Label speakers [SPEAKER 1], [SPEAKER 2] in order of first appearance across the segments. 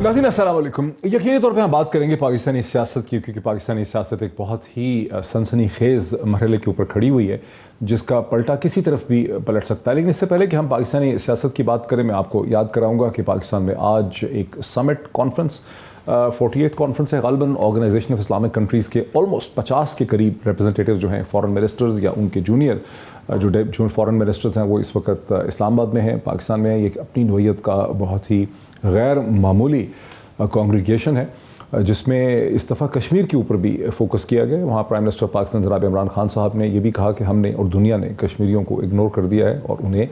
[SPEAKER 1] नाज़रीन अस्सलाम वालेकुम। यकीनी तौर पे हम बात करेंगे पाकिस्तानी सियासत की, क्योंकि पाकिस्तानी सियासत एक बहुत ही सनसनीखेज़ मरहले के ऊपर खड़ी हुई है जिसका पलटा किसी तरफ भी पलट सकता है। लेकिन इससे पहले कि हम पाकिस्तानी सियासत की बात करें, मैं आपको याद कराऊंगा कि पाकिस्तान में आज एक समिट कॉन्फ्रेंस 48 कॉन्फ्रेंस है। ग़ालिबन ऑर्गेनाइजेशन ऑफ इस्लामिक कंट्रीज़ के ऑलमोस्ट 50 के करीब रिप्रेजेंटेटिव जो हैं फॉरेन मिनिस्टर्स या उनके जूनियर जो फॉरेन मिनिस्टर्स हैं वो इस वक्त इस्लामाबाद में हैं, पाकिस्तान में है। ये अपनी नोयत का बहुत ही गैर मामूली कॉन्ग्रीगेशन है जिसमें इस दफ़ा कश्मीर के ऊपर भी फोकस किया गया। वहाँ प्राइम मिनिस्टर पाकिस्तान जनाब इमरान खान साहब ने यह भी कहा कि हमने और दुनिया ने कश्मीरियों को इग्नोर कर दिया है और उन्हें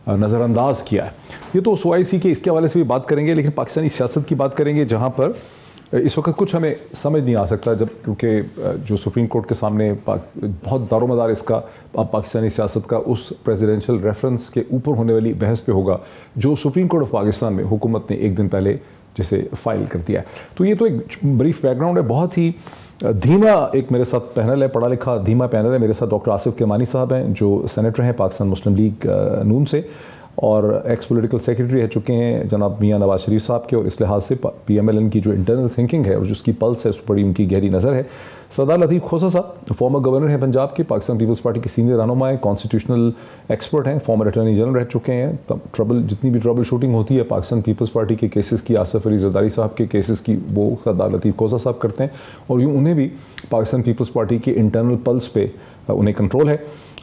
[SPEAKER 1] नज़रअंदाज किया है। ये तो OIC के इसके हवाले से भी बात करेंगे, लेकिन पाकिस्तानी सियासत की बात करेंगे जहाँ पर इस वक्त कुछ हमें समझ नहीं आ सकता, जब क्योंकि जो सुप्रीम कोर्ट के सामने बहुत दारोमदार इसका पाकिस्तानी सियासत का उस प्रेसिडेंशियल रेफरेंस के ऊपर होने वाली बहस पे होगा जो सुप्रीम कोर्ट ऑफ पाकिस्तान में हुकूमत ने एक दिन पहले जिसे फाइल कर दिया है। तो ये तो एक ब्रीफ बैकग्राउंड है। बहुत ही धीमा एक मेरे साथ पैनल है, पढ़ा लिखा धीमा पैनल है। मेरे साथ डॉक्टर आसिफ किरमानी साहब हैं जो सेनेटर हैं पाकिस्तान मुस्लिम लीग नून से और एक्स पॉलिटिकल सेक्रेटरी रह चुके हैं जनाब मियां नवाज शरीफ साहब के, और इस लिहाज से PMLN की जो इंटरनल थिंकिंग है और जिसकी पल्स है उस पर बड़ी उनकी गहरी नज़र है। सरदार लतीफ़ खोसा साहब फॉर्मर गवर्नर हैं पंजाब के, पाकिस्तान पीपल्स पार्टी के सीनियर रहनुमा हैं, कॉन्स्टिट्यूशनल एक्सपर्ट हैं, फॉर्मर अटॉर्नी जनरल रह चुके हैं। जितनी भी ट्रबल शूटिंग होती है पाकिस्तान पीपल्स पार्टी के केसेस की, आसिफ अली जरदारी साहब के केसेस की, वो सरदार लतीफ़ खोसा साहब करते हैं और यूँ उन्हें भी पाकिस्तान पीपल्स पार्टी के इंटरनल पल्स पे उन्हें कंट्रोल है,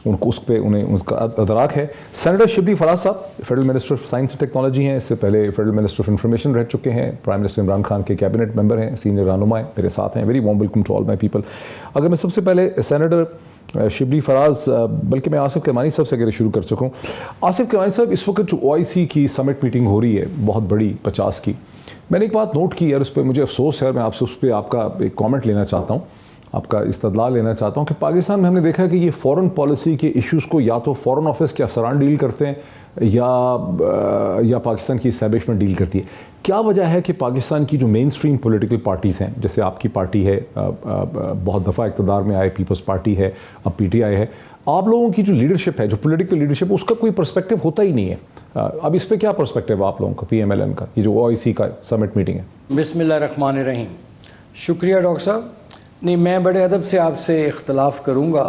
[SPEAKER 1] उनको उस पर उन्हें उसका अदराक है। सेनेटर शिबली फराज साहब federal minister of science and technology हैं, इससे पहले फेडरल मिनिस्टर ऑफ इंफॉर्मेशन रह चुके हैं, प्राइम मिनिस्टर इमरान खान के कैबिनेट मेंबर हैं, सीनियर रहनुमा मेरे साथ हैं। Very warm welcome to all my people. अगर मैं सबसे पहले सेनेटर शिबली फराज, बल्कि मैं आसिफ किरमानी साहब से अगर शुरू कर सकूँ। आसिफ किरमानी साहब, इस वक्त जो OIC की समिट मीटिंग हो रही है बहुत बड़ी 50 की, मैंने एक बात नोट की यार, उस पर मुझे अफसोस है और मैं आपसे उस पर आपका एक कॉमेंट लेना चाहता हूँ, आपका इस्तदलाल लेना चाहता हूँ कि पाकिस्तान में हमने देखा कि ये फॉरेन पॉलिसी के इश्यूज़ को या तो फॉरेन ऑफिस के अफसरान डील करते हैं या पाकिस्तान की इस्टेब्लिशमेंट डील करती है। क्या वजह है कि पाकिस्तान की जो मेन स्ट्रीम पॉलिटिकल पार्टीज़ हैं, जैसे आपकी पार्टी है, बहुत दफ़ा इक़्तिदार में आए पीपल्स पार्टी है, अब PTI है, आप लोगों की जो लीडरशिप है, जो पॉलिटिकल लीडरशिप, उसका कोई पर्सपेक्टिव होता ही नहीं है। अब इस पर क्या पर्सपेक्टिव है आप लोगों का, PMLN का, ये जो OIC का समिट मीटिंग है?
[SPEAKER 2] बिस्मिल्लाहिर्रहमानिर्रहीम। शुक्रिया डॉक्टर साहब। नहीं, मैं बड़े अदब से आपसे इख्तलाफ करूँगा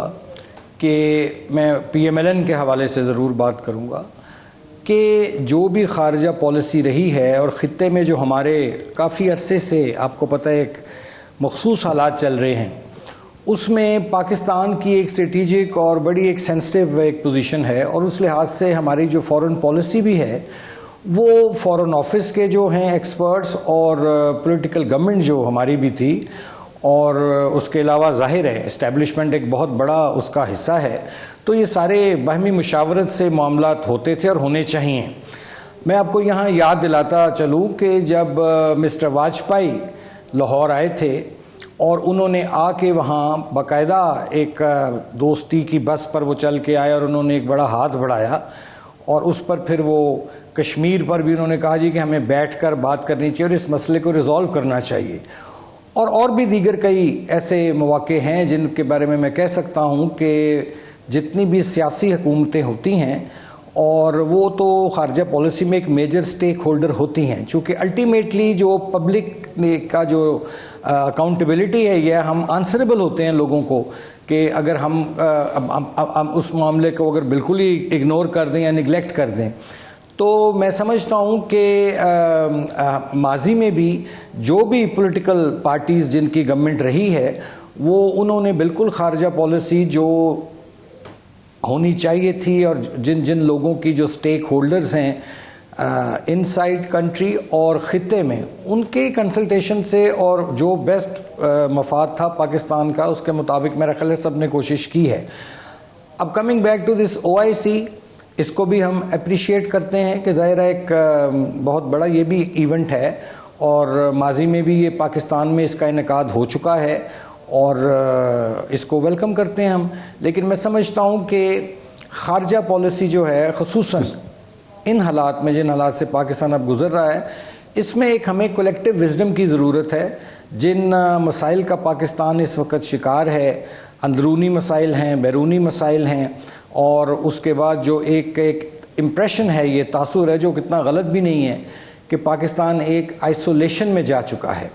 [SPEAKER 2] कि मैं PMLN के हवाले से ज़रूर बात करूँगा कि जो भी ख़ारजा पॉलिसी रही है और ख़ित्ते में जो हमारे काफ़ी अरसे से आपको पता है एक मख़सूस हालात चल रहे हैं, उसमें पाकिस्तान की एक स्ट्रेटिजिक और बड़ी एक सेंसिटिव एक पोजीशन है और उस लिहाज से हमारी जो फ़ॉरेन पॉलिसी भी है वो फ़ॉरेन ऑफिस के जो हैं एक्सपर्ट्स और पॉलिटिकल गवर्नमेंट जो हमारी भी थी, और उसके अलावा ज़ाहिर है इस्टेब्लिशमेंट एक बहुत बड़ा उसका हिस्सा है, तो ये सारे बाहमी मुशावरत से मामलात होते थे और होने चाहिए। मैं आपको यहाँ याद दिलाता चलूँ कि जब मिस्टर वाजपेयी लाहौर आए थे और उन्होंने आके वहाँ बाकायदा एक दोस्ती की बस पर वो चल के आए और उन्होंने एक बड़ा हाथ बढ़ाया और उस पर फिर वो कश्मीर पर भी उन्होंने कहा जी कि हमें बैठकर बात करनी चाहिए और इस मसले को रिज़ॉल्व करना चाहिए। और भी दीगर कई ऐसे मौक़े हैं जिनके बारे में मैं कह सकता हूँ कि जितनी भी सियासी हुकूमतें होती हैं और वो तो ख़ारजा पॉलिसी में एक मेजर स्टेक होल्डर होती हैं, चूँकि अल्टीमेटली जो पब्लिक का जो अकाउंटेबिलिटी है यह हम आंसरेबल होते हैं लोगों को कि अगर हम उस मामले को अगर बिल्कुल ही इग्नोर कर दें या निगलेक्ट कर दें। तो मैं समझता हूँ कि माजी में भी जो भी पॉलिटिकल पार्टीज़ जिनकी गवर्नमेंट रही है वो उन्होंने बिल्कुल ख़ारजा पॉलिसी जो होनी चाहिए थी और जिन जिन लोगों की जो स्टेक होल्डर्स हैं इनसाइड कंट्री और ख़ित्ते में, उनके कंसल्टेशन से और जो बेस्ट मफाद था पाकिस्तान का उसके मुताबिक मेरा ख्याल है सब ने कोशिश की है। अब coming back to this OIC, इसको भी हम अप्रिशिएट करते हैं कि ज़ाहिर है एक बहुत बड़ा ये भी इवेंट है और माजी में भी ये पाकिस्तान में इसका इनेकाद हो चुका है और इसको वेलकम करते हैं हम। लेकिन मैं समझता हूँ कि ख़ारजा पॉलिसी जो है ख़ुसूसन इन हालात में, जिन हालात से पाकिस्तान अब गुज़र रहा है, इसमें एक हमें कलेक्टिव विज़डम की ज़रूरत है। जिन मसाइल का पाकिस्तान इस वक्त शिकार है, अंदरूनी मसाइल हैं, बैरूनी मसाइल हैं, और उसके बाद जो एक इम्प्रेशन है, ये तासुर है जो कितना गलत भी नहीं है कि पाकिस्तान एक आइसोलेशन में जा चुका है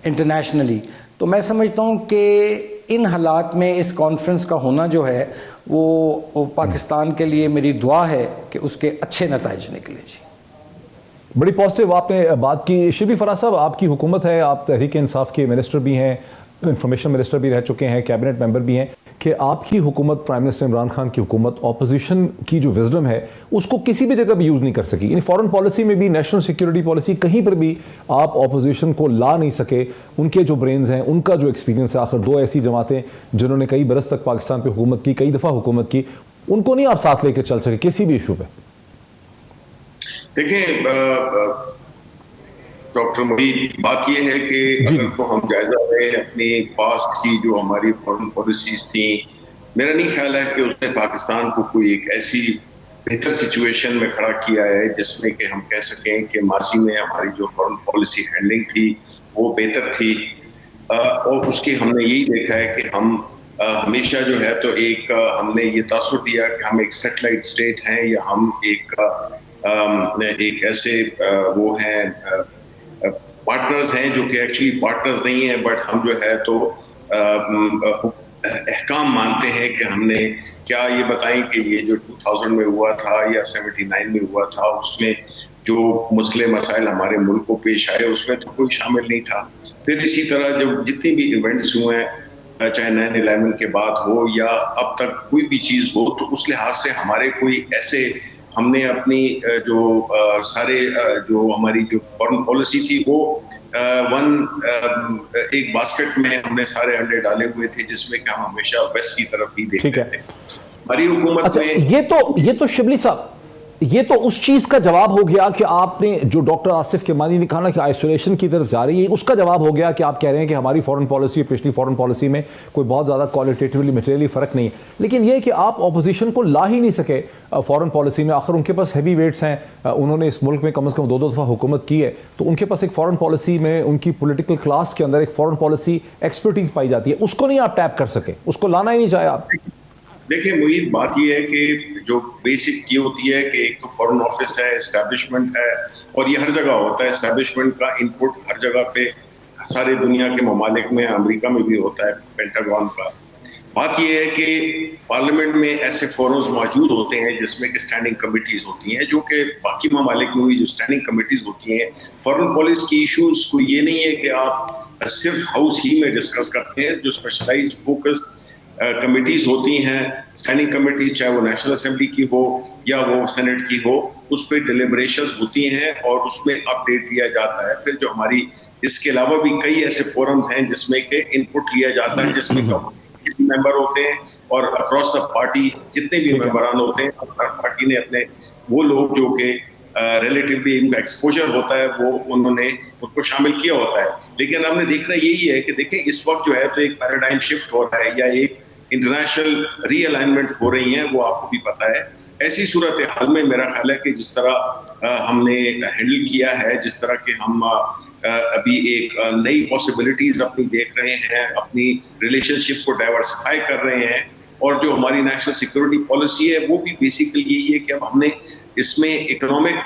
[SPEAKER 2] इंटरनेशनली। तो मैं समझता हूँ कि इन हालात में इस कॉन्फ्रेंस का होना जो है वो पाकिस्तान के लिए मेरी दुआ है कि उसके अच्छे नताइज निकले। जी,
[SPEAKER 1] बड़ी पॉजिटिव आपने बात की। शिबली फराज साहब, आपकी हुकूमत है, आप तहरीक इंसाफ के मिनिस्टर भी हैं, इंफॉर्मेशन मिनिस्टर भी रह चुके हैं, कैबिनेट मेंबर भी हैं, कि आपकी हुकूमत, प्राइम मिनिस्टर इमरान खान की हुकूमत, ऑपोजिशन की जो विजडम है उसको किसी भी जगह भी यूज़ नहीं कर सकी। इन फॉरेन पॉलिसी में भी, नेशनल सिक्योरिटी पॉलिसी, कहीं पर भी आप ऑपोजिशन को ला नहीं सके। उनके जो ब्रेन्स हैं, उनका जो एक्सपीरियंस है, आखिर दो ऐसी जमातें जिन्होंने कई बरस तक पाकिस्तान पर हुकूमत की, कई दफ़ा हुकूमत की, उनको नहीं आप साथ लेकर चल सके किसी भी इशू पर?
[SPEAKER 3] देखिए डॉक्टर मुईद, बात यह है कि अगर तो हम जायजा लें अपनी पास्ट की जो हमारी फॉरेन पॉलिसीज थी, मेरा नहीं ख्याल है कि उसने पाकिस्तान को कोई एक ऐसी बेहतर सिचुएशन में खड़ा किया है जिसमें कि हम कह सकें कि माजी में हमारी जो फॉरेन पॉलिसी हैंडलिंग थी वो बेहतर थी। और उसकी हमने यही देखा है कि हम हमेशा जो है तो एक हमने ये तासुर दिया कि हम एक सैटेलाइट स्टेट हैं या हम एक ऐसे वो हैं पार्टनर्स हैं जो कि एक्चुअली पार्टनर्स नहीं है, बट हम जो है तो अहकाम मानते हैं कि हमने क्या ये बताएं कि ये जो 2000 में हुआ था या 79 में हुआ था उसमें जो मसले मसाइल हमारे मुल्क को पेश आए उसमें तो कोई शामिल नहीं था। फिर इसी तरह जब जितनी भी इवेंट्स हुए हैं, चाहे 9/11 के बाद हो या अब तक कोई भी चीज़ हो, तो उस लिहाज से हमारे कोई ऐसे हमने अपनी जो सारे जो हमारी जो फॉरेन पॉलिसी थी वो एक बास्केट में हमने सारे अंडे डाले हुए थे जिसमें कि हम हमेशा वेस्ट की तरफ ही देखते थे। हमारी हुकूमत में
[SPEAKER 1] ये तो शिबली साहब, ये तो उस चीज का जवाब हो गया कि आपने जो डॉक्टर आसिफ किरमानी ने कहा ना कि आइसोलेशन की तरफ जा रही है, उसका जवाब हो गया कि आप कह रहे हैं कि हमारी फॉरेन पॉलिसी पिछली फॉरेन पॉलिसी में कोई बहुत ज़्यादा क्वालिटेटिवली मटेरियली फ़र्क नहीं है। लेकिन यह कि आप ऑपोजिशन को ला ही नहीं सके फॉरेन पॉलिसी में। आखिर उनके पास हैवी वेट्स हैं, उन्होंने इस मुल्क में कम से कम 2 दफ़ा हुकूमत की है, तो उनके पास एक फॉरेन पॉलिसी में, उनकी पोलिटिकल क्लास के अंदर एक फॉरेन पॉलिसी एक्सपर्टीज पाई जाती है, उसको नहीं आप टैप कर सके, उसको लाना ही नहीं चाहे आप।
[SPEAKER 3] देखिए मुईद, बात यह है कि जो बेसिक ये होती है कि एक तो फॉरेन ऑफिस है, एस्टैब्लिशमेंट है, और ये हर जगह होता है। एस्टैब्लिशमेंट का इनपुट हर जगह पे सारे दुनिया के ममालिक में, अमेरिका में भी होता है, पेंटागन का। बात यह है कि पार्लियामेंट में ऐसे फोरम्स मौजूद होते हैं जिसमें कि स्टैंडिंग कमिटीज होती हैं, जो कि बाकी ममालिक में भी जो स्टैंडिंग कमिटीज होती हैं फॉरेन पॉलिसी की इशूज को, ये नहीं है कि आप सिर्फ हाउस ही में डिस्कस करते हैं। जो स्पेशलाइज्ड फोकस कमिटीज होती हैं, स्टैंडिंग कमिटीज, चाहे वो नेशनल असेंबली की हो या वो सेनेट की हो, उस पर डिलिब्रेशंस होती हैं और उसमें अपडेट दिया जाता है। फिर जो हमारी इसके अलावा भी कई ऐसे फोरम्स हैं जिसमें के इनपुट लिया जाता है, जिसमें मेंबर होते हैं और अक्रॉस द पार्टी जितने भी मेंबरान होते हैं, हर पार्टी ने अपने वो लोग जो कि रिलेटिवली इनका एक्सपोजर होता है वो उन्होंने उसको शामिल किया होता है। लेकिन हमने देखना यही है कि देखें इस वक्त जो है तो एक पैराडाइम शिफ्ट हो रहा है या एक इंटरनेशनल रीअलाइनमेंट हो रही है, वो आपको भी पता है। ऐसी सूरत हाल में मेरा ख्याल है कि जिस तरह हमने हैंडल किया है, जिस तरह के हम अभी एक नई पॉसिबिलिटीज अपनी देख रहे हैं, अपनी रिलेशनशिप को डाइवर्सिफाई कर रहे हैं, और जो हमारी नेशनल सिक्योरिटी पॉलिसी है वो भी बेसिकली यही है कि अब हमने इसमें इकोनॉमिक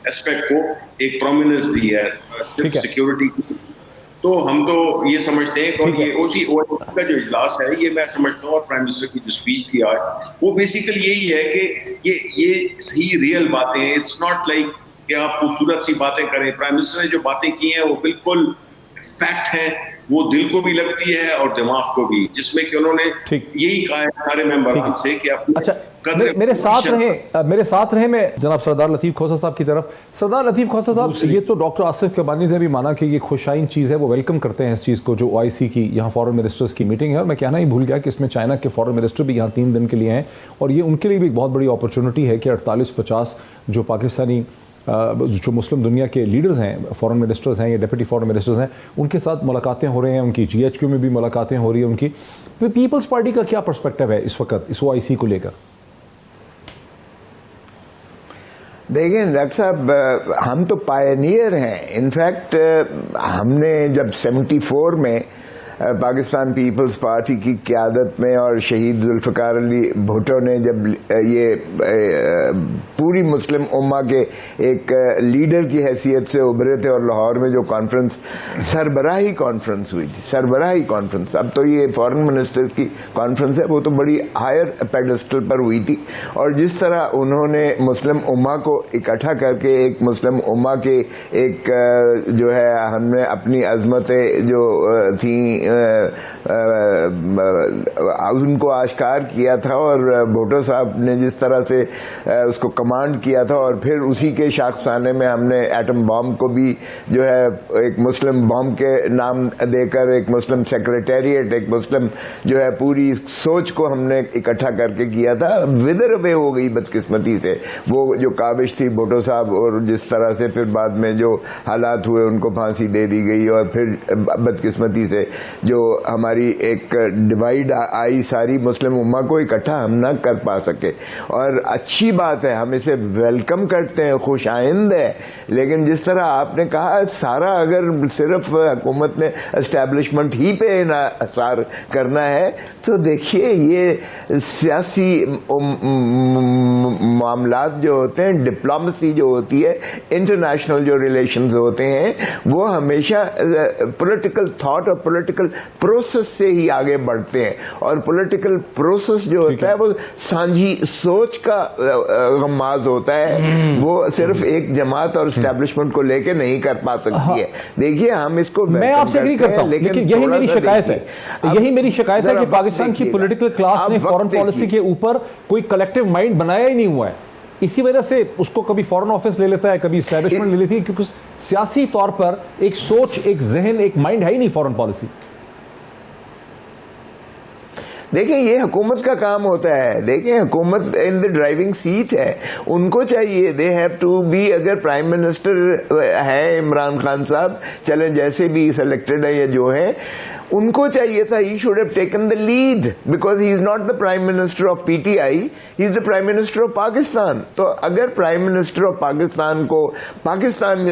[SPEAKER 3] एस्पेक्ट को एक प्रोमिनेंस दी है सिर्फ सिक्योरिटी की। तो हम तो ये समझते हैं कि ये उसी OIC का जो इजलास है, ये मैं समझता हूँ, और प्राइम मिनिस्टर की जो स्पीच थी आज, वो बेसिकली यही है कि ये सही रियल बातें हैं। इट्स नॉट लाइक कि आप खूबसूरत सी बातें करें। प्राइम मिनिस्टर ने जो बातें की हैं वो बिल्कुल फैक्ट हैं, वो दिल को भी लगती है और दिमाग को भी, जिसमें कि उन्होंने यही कहा है सारे मेंबरान से कि अपने
[SPEAKER 1] मेरे साथ रहे मैं जनाब सरदार लतीफ़ खोसा साहब की तरफ। सरदार लतीफ़ खोसा साहब, ये तो डॉक्टर आसिफ किरमानी ने भी माना कि ये खुशाइन चीज़ है, वो वेलकम करते हैं इस चीज़ को, जो OIC की यहाँ फॉरेन मिनिस्टर्स की मीटिंग है। और मैं कहना ही भूल गया कि इसमें चाइना के फॉरेन मिनिस्टर भी यहाँ 3 दिन के लिए हैं, और ये उनके लिए भी एक बहुत बड़ी अपॉर्चुनिटी है कि 48-50 जो पाकिस्तानी जो मुस्लिम दुनिया के लीडर्स हैं, फॉरेन मिनिस्टर्स हैं या डिप्टी फॉरेन मिनिस्टर्स हैं, उनके साथ मुलाकातें हो रही हैं, उनकी GHQ में भी मुलाकातें हो रही हैं उनकी। पीपल्स पार्टी का क्या पर्सपेक्टिव है इस वक्त इस OIC को लेकर?
[SPEAKER 4] देखिए डॉक्टर साहब, हम तो पायनियर हैं। इनफैक्ट हमने जब 74 में पाकिस्तान पीपल्स पार्टी की क़यादत में और शहीद जुल्फ़िकार अली भुट्टो ने जब ये पूरी मुस्लिम उम्मा के एक लीडर की हैसियत से उभरे थे और लाहौर में जो कॉन्फ्रेंस सरबराही कॉन्फ्रेंस हुई थी, सरबराही कॉन्फ्रेंस, अब तो ये फॉरेन मिनिस्टर्स की कॉन्फ्रेंस है, वो तो बड़ी हायर पेडेस्टल पर हुई थी। और जिस तरह उन्होंने मुस्लिम उम्मा को इकट्ठा करके एक मुस्लिम उम्मा के एक जो है हमने अपनी अजमतें जो थी उनको आश्कार किया था और भुट्टो साहब ने जिस तरह से उसको कमांड किया था और फिर उसी के शाखसाने में हमने एटम बॉम्ब को भी जो है एक मुस्लिम बॉम्ब के नाम देकर एक मुस्लिम सेक्रेटेरिएट, एक मुस्लिम जो है पूरी सोच को हमने इकट्ठा करके किया था। विदर अवे हो गई बदकिस्मती से वो जो काबिश थी भुट्टो साहब, और जिस तरह से फिर बाद में जो हालात हुए उनको फांसी दे दी गई और फिर बदकिस्मती से जो हमारी एक डिवाइड आई सारी मुस्लिम उम्मा को इकट्ठा हम ना कर पा सके। और अच्छी बात है, हम इसे वेलकम करते हैं, खुश आइंद है। लेकिन जिस तरह आपने कहा सारा अगर सिर्फ हुकूमत ने एस्टैब्लिशमेंट ही पे इन्हिसार करना है तो देखिए ये सियासी मामलात जो होते हैं, डिप्लोमेसी जो होती है, इंटरनेशनल जो रिलेशंस होते हैं वो हमेशा पॉलिटिकल थॉट और पॉलिटिकल प्रोसेस से ही आगे बढ़ते हैं। और पॉलिटिकल प्रोसेस जो होता है वो सांझी सोच का गमाज होता है, वो सिर्फ एक जमात और एस्टैब्लिशमेंट को लेके नहीं कर पा सकती है। देखिए हम इसको
[SPEAKER 1] मैं आपसे एग्री करता हूं, लेकिन यही मेरी शिकायत है, यही मेरी शिकायत है कि पाकिस्तान की पॉलिटिकल क्लास ने फॉरेन पॉलिसी के ऊपर कोई कलेक्टिव माइंड बनाया ही नहीं हुआ है। इसी वजह से उसको कभी फॉरेन ऑफिस ले लेता है, कभी एस्टैब्लिशमेंट ले लेती है, क्योंकि सियासी तौर पर एक सोच, एक जहन, एक माइंड है ही नहीं फॉरेन पॉलिसी।
[SPEAKER 4] देखिए ये हुकूमत का काम होता है, देखिए हुकूमत इन द ड्राइविंग सीट है, उनको चाहिए दे हैव टू बी, अगर प्राइम मिनिस्टर है इमरान खान साहब, चलें जैसे भी सिलेक्टेड है या जो है, उनको चाहिए था he should have taken the lead because he is not the prime minister of PTI, he is the prime minister of Pakistan. तो अगर प्राइम मिनिस्टर ऑफ पाकिस्तान को पाकिस्तान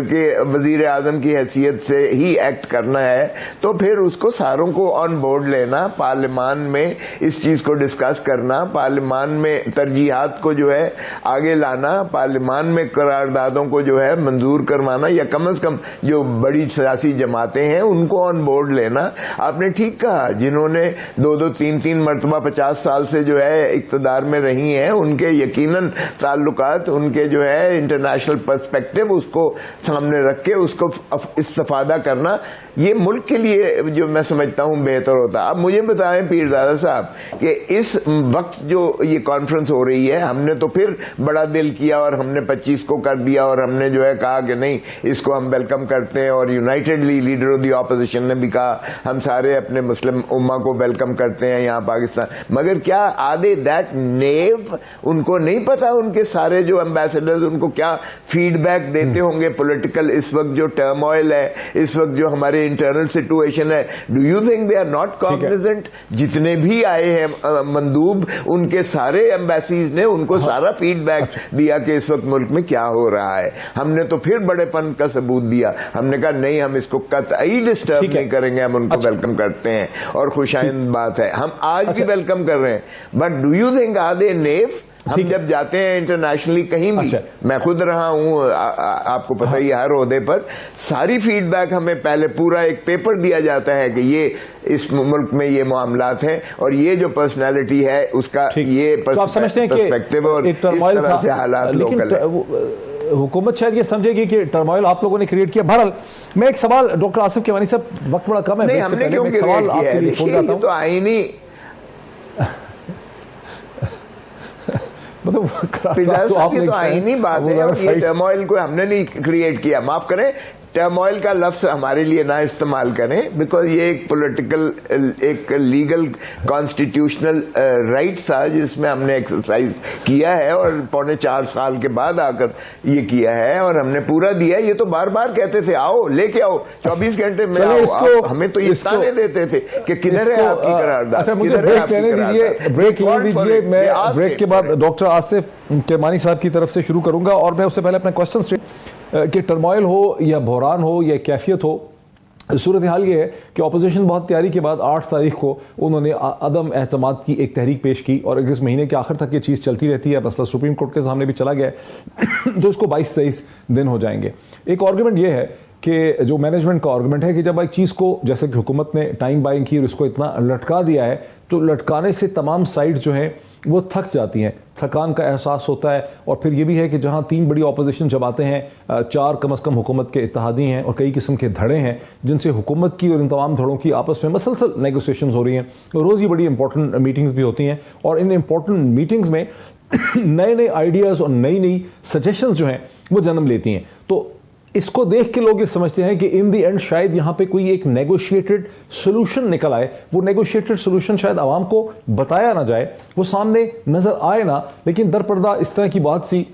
[SPEAKER 4] के वजीर आजम की हैसियत से ही एक्ट करना है तो फिर उसको सारों को ऑन बोर्ड लेना, पार्लियामान में इस चीज को डिस्कस करना, पार्लियामान में तरजीहात को जो है आगे लाना, पार्लियामान में करारदादों को जो है मंजूर करवाना, या कम से कम जो बड़ी सियासी जमातें हैं उनको ऑन बोर्ड लेना। आपने ठीक कहा, जिन्होंने 2-2, 3-3 मरतबा 50 साल से जो है इक्तदार में रही हैं, उनके यकीनन ताल्लुकात, उनके जो है इंटरनेशनल पर्सपेक्टिव उसको सामने रख के उसको इस्तेफादा करना ये मुल्क के लिए जो मैं समझता हूं बेहतर होता। अब मुझे बताएं पीरजादा साहब कि इस वक्त जो ये कॉन्फ्रेंस हो रही है, हमने तो फिर बड़ा दिल किया और हमने 25 को कर दिया और हमने जो है कहा कि नहीं इसको हम वेलकम करते हैं, और unitedly leader of the opposition ने भी कहा हम सारे अपने मुस्लिम उम्मा को वेलकम करते हैं यहाँ पाकिस्तान। मगर क्या आधे दैट नेव, उनको नहीं पता उनके सारे जो एम्बेसडर्स उनको क्या फीडबैक देते होंगे पॉलिटिकल, इस वक्त जो टर्मोइल है, इस वक्त जो हमारे इंटरनल सिचुएशन है, do you think they are not cognizant? जितने भी आए हैं मंदूब, उनके सारे एम्बेसीज ने उनको सारा फीडबैक दिया कि इस वक्त मुल्क में क्या हो रहा है। हमने तो फिर बड़ेपन का सबूत दिया, हमने कहा नहीं हम इसको कतई डिस्टर्ब नहीं करेंगे, हम उनको वेलकम करते हैं और खुशाइंद बात है, हम आज भी वेलकम कर रहे हैं। But do you think are they naive? हम जब जाते हैं इंटरनेशनली कहीं भी, मैं खुद रहा हूं, आपको पता ही हर ओहदे पर, सारी फीडबैक हमें पहले पूरा एक पेपर दिया जाता है कि ये इस मुल्क में ये मामलात हैं और ये जो पर्सनालिटी है उसका ये पर्सपेक्टिव और इस तरह से हालात लोकल है।
[SPEAKER 1] हुकूमत शायद ये समझेगी कि टर्मोइल आप लोगों ने क्रिएट किया। बहरहाल मैं एक सवाल, डॉक्टर आसिफ किरमानी साहब, वक्त बड़ा कम है,
[SPEAKER 4] नहीं हमने क्यों क्रिएट किया है? देखिए तो आईनी
[SPEAKER 1] मतलब
[SPEAKER 4] तो आईनी बात है, और ये टर्मोइल को हमने नहीं क्रिएट किया। माफ करें, टर्मोइल का लफ्ज हमारे लिए ना इस्तेमाल करें, बिकॉज ये एक पॉलिटिकल, एक लीगल कॉन्स्टिट्यूशनल राइट था जिसमें हमने एक्सरसाइज किया है और 4.25 साल के बाद आकर ये किया है और हमने पूरा दिया। ये तो बार बार कहते थे आओ लेके आओ 24 घंटे में आओ, हमें तो ये ताने देते थे कि किधर है आपकी करारदाद, किधर है आपकी करारदाद।
[SPEAKER 1] ब्रेक ले लीजिए, मैं ब्रेक के बाद डॉक्टर आसिफ किरमानी साहब की तरफ से शुरू करूंगा और मैं उससे पहले अपना क्वेश्चन कि टर्मोइल हो या बहरान हो या कैफियत हो, सूरत हाल ये है कि अपोजिशन बहुत तैयारी के बाद 8 तारीख को उन्होंने अदम एतमाद की एक तहरीक पेश की और इस महीने के आखिर तक ये चीज़ चलती रहती है। मसला सुप्रीम कोर्ट के सामने भी चला गया है तो इसको 22-23 दिन हो जाएंगे। एक आर्गूमेंट ये है कि जो मैनेजमेंट का आर्गूमेंट है कि जब एक चीज़ को जैसे कि हुकूमत ने टाइम बाइंग की और इसको इतना लटका दिया है तो लटकाने से तमाम साइड जो हैं वो थक जाती हैं, थकान का एहसास होता है। और फिर ये भी है कि जहाँ 3 बड़ी अपोजिशन जमातें हैं, 4 कम अज़ कम हुकूमत के इत्तेहादी हैं और कई किस्म के धड़े हैं जिनसे हुकूमत की और इन तमाम धड़ों की आपस में मसलसल नेगोशिएशंस हो रही हैं। रोज़ ही बड़ी इंपॉर्टेंट मीटिंग्स भी होती हैं और इन इंपॉर्टेंट मीटिंग्स में नए नए आइडियाज़ और नई नई सजेशंस जो हैं वो जन्म लेती हैं। तो इसको देख के लोग ये समझते हैं कि इन द एंड शायद यहाँ पे कोई एक नेगोशिएटेड सोल्यूशन निकल आए। वो नेगोशिएटेड सोल्यूशन शायद आवाम को बताया ना जाए, वो सामने नजर आए ना, लेकिन दरपर्दा इस तरह की बहुत सी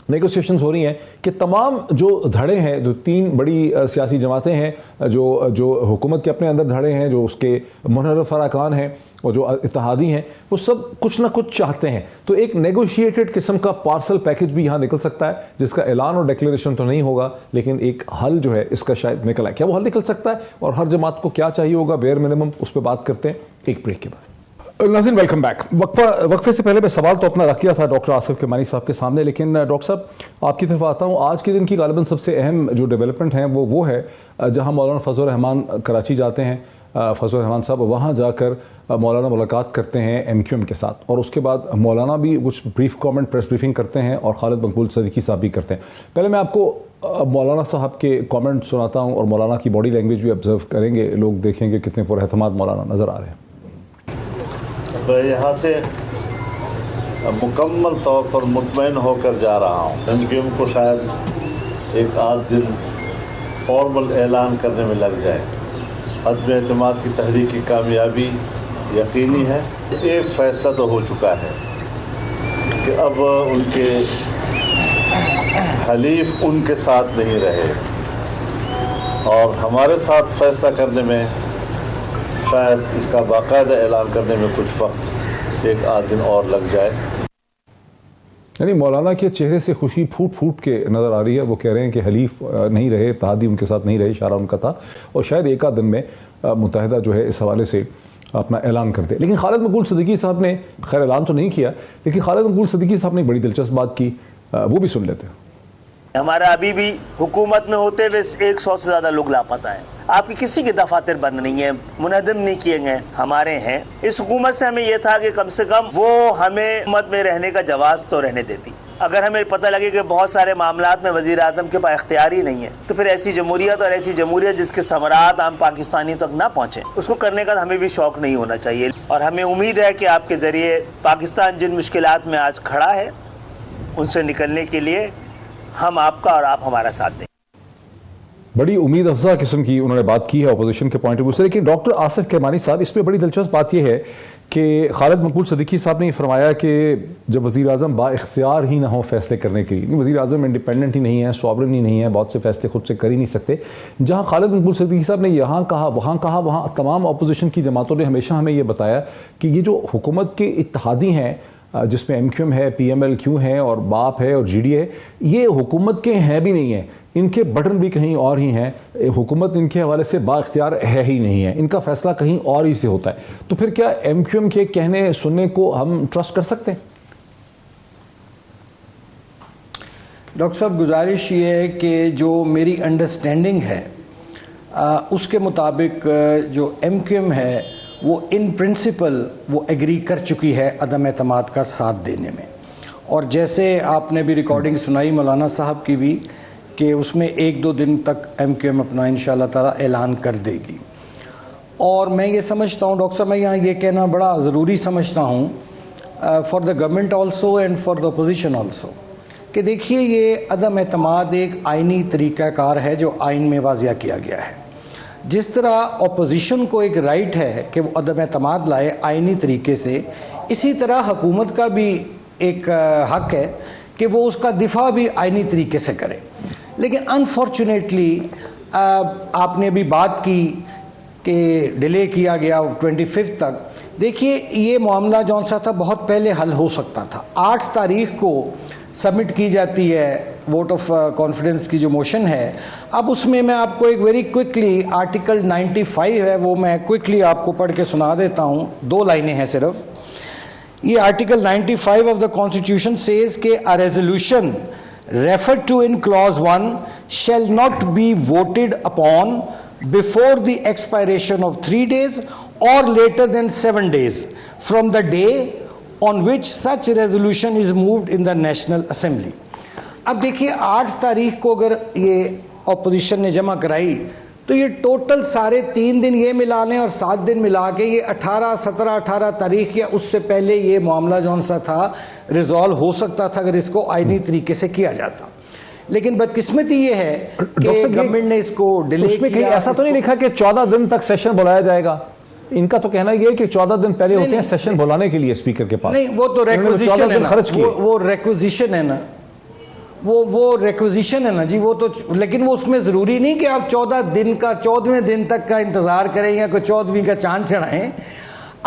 [SPEAKER 1] नेगोशिएशंस हो रही हैं कि तमाम जो धड़े हैं, जो 3 बड़ी सियासी जमातें हैं, जो हुकूमत के अपने अंदर धड़े हैं, जो उसके मुनहरफ अरकान हैं और जो इत्तेहादी हैं, वो सब कुछ ना कुछ चाहते हैं। तो एक नेगोशिएटेड किस्म का पार्सल पैकेज भी यहाँ निकल सकता है जिसका ऐलान और डिक्लेरेशन तो नहीं होगा, लेकिन एक हल जो है इसका शायद निकल आए। क्या वो हल निकल सकता है और हर जमात को क्या चाहिए होगा बेयर मिनिमम, उस पर बात करते हैं एक ब्रेक के बाद। नाज़रीन वेलकम बैक। वक्फे से पहले मैं सवाल तो अपना रख लिया था डॉक्टर आसिफ किरमानी साहब के सामने, लेकिन डॉक्टर साहब आपकी तरफ आता हूँ। आज के दिन की गालिबन सबसे अहम जो डेवलपमेंट है वो है जहाँ मौलाना फजल रहमान कराची जाते हैं, फजल रहमान साहब वहाँ जाकर मौलाना मुलाकात करते हैं MQM के साथ और उसके बाद मौलाना भी कुछ ब्रीफ कमेंट प्रेस ब्रीफिंग करते हैं और खालिद मकबूल सदीकी साहब भी करते हैं। पहले मैं आपको मौलाना साहब के कमेंट सुनाता हूँ और मौलाना की बॉडी लैंग्वेज भी ऑब्जर्व करेंगे, लोग देखेंगे कितने पुरएतमाद मौलाना नज़र आ रहे हैं।
[SPEAKER 5] यहाँ से मुकम्मल तौर पर मुतमईन होकर जा रहा हूँ। MQM को शायद एक आध दिन फॉर्मल ऐलान करने में लग जाए। अदम एतमाद की तहरीक की कामयाबी यकीनी है। एक फ़ैसला तो हो चुका है कि अब उनके हलीफ उनके साथ नहीं रहे और हमारे साथ फ़ैसला करने में शायद इसका बाकायदा ऐलान करने में कुछ वक्त एक आध दिन और लग जाए।
[SPEAKER 1] यानी मौलाना के चेहरे से खुशी फूट फूट के नज़र आ रही है। वो कह रहे हैं कि हलीफ नहीं रहे, इत्तेहादी उनके साथ नहीं रहे, इशारा उनका था और शायद एक आध दिन में मुत्तहिदा जो है इस हवाले से अपना ऐलान कर दे। लेकिन खालिद मकबूल सदीकी साहब ने खैर ऐलान तो नहीं किया, लेकिन खालिद मकबूल सदीकी साहब ने बड़ी दिलचस्प बात की, वो भी सुन लेते हैं।
[SPEAKER 6] हमारा अभी भी हुकूमत में होते हुए 100 से ज़्यादा लोग लापता है। आपकी किसी के दफातर बंद नहीं है, मुनहदम नहीं किए गए, हमारे हैं। इस हुकूमत से हमें यह था कि कम से कम वो हमें हुकूमत में रहने का जवाज़ तो रहने देती। अगर हमें पता लगे कि बहुत सारे मामलात में वज़ीर आज़म के पास इख्तियार ही नहीं है तो फिर ऐसी जमहूरियत और ऐसी जमहूरियत जिसके समरात आम पाकिस्तानी तक ना पहुँचे, उसको करने का हमें भी शौक़ नहीं होना चाहिए। और हमें उम्मीद है कि आपके ज़रिए पाकिस्तान जिन मुश्किलात में आज खड़ा है उनसे निकलने के लिए हम आपका और आप हमारा साथ दें।
[SPEAKER 1] बड़ी उम्मीद अफजा किस्म की उन्होंने बात की है अपोजिशन के पॉइंट ऑफ व्यू से। लेकिन डॉक्टर आसिफ किरमानी साहब, इसमें बड़ी दिलचस्प बात यह है कि खालिद मकबूल सदीकी साहब ने फरमाया कि जब वज़ीर आज़म बाइख्तियार ही ना हो फैसले करने के लिए, वज़ीर आज़म इंडिपेंडेंट ही नहीं है, सॉवरन ही नहीं है, बहुत से फैसले खुद से कर ही नहीं सकते। जहाँ खालिद मकबूल सदीकी साहब ने यहाँ कहा वहाँ तमाम अपोजिशन की जमातों ने हमेशा हमें यह बताया कि ये जो हुकूमत के इत्तेहादी हैं जिसमें MQM है, PMLQ है और बाप है और GD है, ये हुकूमत के हैं भी नहीं है, इनके बटन भी कहीं और ही हैं। हुकूमत इनके हवाले से बाइख्तियार है ही नहीं है, इनका फैसला कहीं और ही से होता है। तो फिर क्या MQM के कहने सुनने को हम ट्रस्ट कर सकते हैं?
[SPEAKER 2] डॉक्टर साहब, गुजारिश ये है कि जो मेरी अंडरस्टैंडिंग है उसके मुताबिक जो MQM है वो इन प्रिंसिपल वो एग्री कर चुकी है अदम एतमाद का साथ देने में। और जैसे आपने भी रिकॉर्डिंग सुनाई मौलाना साहब की भी कि उसमें 1-2 दिन तक MQM अपना इंशाअल्लाह ताला ऐलान कर देगी। और मैं ये समझता हूँ डॉक्टर साहब, मैं यहाँ ये कहना बड़ा ज़रूरी समझता हूँ for the government also and for the opposition also कि देखिए ये अदम एतमाद एक आइनी तरीक़ाकार है जो आइन में वाज़िया किया गया है। जिस तरह अपोजिशन को एक राइट है कि वो अदम एतमाद लाए आइनी तरीके से, इसी तरह हुकूमत का भी एक हक है कि वो उसका दिफा भी आइनी तरीके से करे। लेकिन अनफॉर्चुनेटली आपने अभी बात की कि डिले किया गया 25 तक। देखिए ये मामला जौन सा था बहुत पहले हल हो सकता था। 8 तारीख को सबमिट की जाती है वोट ऑफ कॉन्फिडेंस की जो मोशन है। अब उसमें मैं आपको एक वेरी क्विकली आर्टिकल 95 है वो मैं क्विकली आपको पढ़ के सुना देता हूँ, 2 लाइनें हैं सिर्फ। ये article 95 of the constitution says के a resolution referred to in clause 1 shall not be voted upon before the expiration of 3 days or later than 7 days from the day on which such resolution is moved in the National Assembly। अब देखिए 8 तारीख को अगर ये opposition ने जमा कराई तो ये टोटल सारे 3 दिन ये मिला लें और 7 दिन मिला के ये 18, 17, 18 तारीख या उससे पहले ये मामला जौन सा था रिजॉल्व हो सकता था अगर इसको आईनी तरीके से किया जाता। लेकिन बदकिस्मती ये है कि गवर्नमेंट ने इसको डिले किया।
[SPEAKER 1] ऐसा तो नहीं लिखा कि 14 दिन तक सेशन बुलाया जाएगा? इनका तो कहना ये है कि 14 दिन पहले होते हैं सेशन बुलाने के लिए स्पीकर के पास।
[SPEAKER 2] नहीं, वो तो रिक्विजिशन है ना, वो रिक्विजिशन है ना, वो रिक्विजिशन है ना जी, वो तो। लेकिन वो उसमें ज़रूरी नहीं कि आप 14 दिन का 14वें दिन तक का इंतज़ार करें या कोई 14वीं का चांद चढ़ाएं।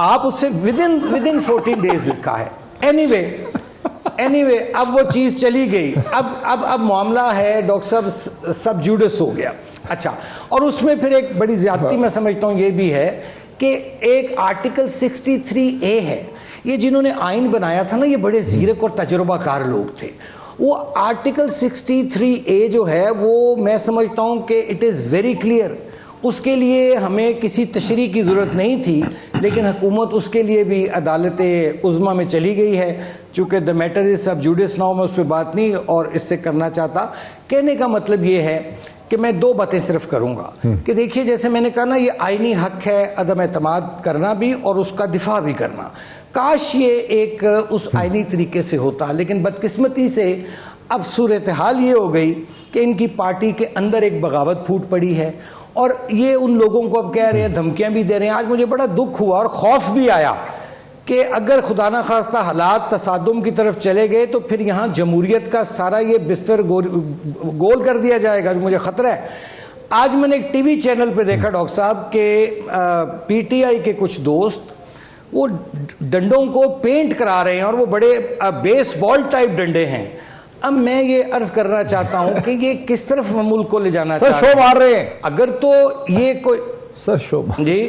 [SPEAKER 2] आप उससे विद इन 14 डेज लिखा है। एनीवे अब वो चीज़ चली गई। अब मामला है डॉक्टर साहब सब जुडिस हो गया। अच्छा, और उसमें फिर एक बड़ी ज़्यादती मैं समझता हूँ ये भी है कि एक आर्टिकल 63A है, ये जिन्होंने आइन बनाया था ना ये बड़े ज़ीरक और तजुर्बाकार लोग थे। वो आर्टिकल 63A जो है वो मैं समझता हूँ कि इट इज़ वेरी क्लियर, उसके लिए हमें किसी तशरीह की ज़रूरत नहीं थी, लेकिन हुकूमत उसके लिए भी अदालत उज़्मा में चली गई है। चूँकि द मैटर इज़ सब जुडिस नाउ, मैं उस पर बात नहीं और इससे करना चाहता। कहने का मतलब ये है कि मैं 2 बातें सिर्फ करूँगा कि देखिए जैसे मैंने कहा ना, ये आइनी हक है अदम एतमाद करना भी और उसका दिफा भी करना। काश ये एक उस आइनी तरीके से होता, लेकिन बदकिस्मती से अब सूरत हाल ये हो गई कि इनकी पार्टी के अंदर एक बगावत फूट पड़ी है और ये उन लोगों को अब कह रहे हैं, धमकियां भी दे रहे हैं। आज मुझे बड़ा दुख हुआ और खौफ भी आया कि अगर खुदा ना खास्ता हालात तसादुम की तरफ चले गए तो फिर यहाँ जमहूरियत का सारा ये बिस्तर गोल कर दिया जाएगा, जो मुझे ख़तरा है। आज मैंने एक टीवी चैनल पे देखा डॉक्टर साहब के पीटीआई के कुछ दोस्त वो डंडों को पेंट करा रहे हैं और वो बड़े बेसबॉल टाइप डंडे हैं। अब मैं ये अर्ज करना चाहता हूं कि ये किस तरफ मुल्क को ले जाना चाहते हैं।
[SPEAKER 1] शो मार रहे हैं
[SPEAKER 2] अगर तो ये कोई
[SPEAKER 1] सर शो
[SPEAKER 2] जी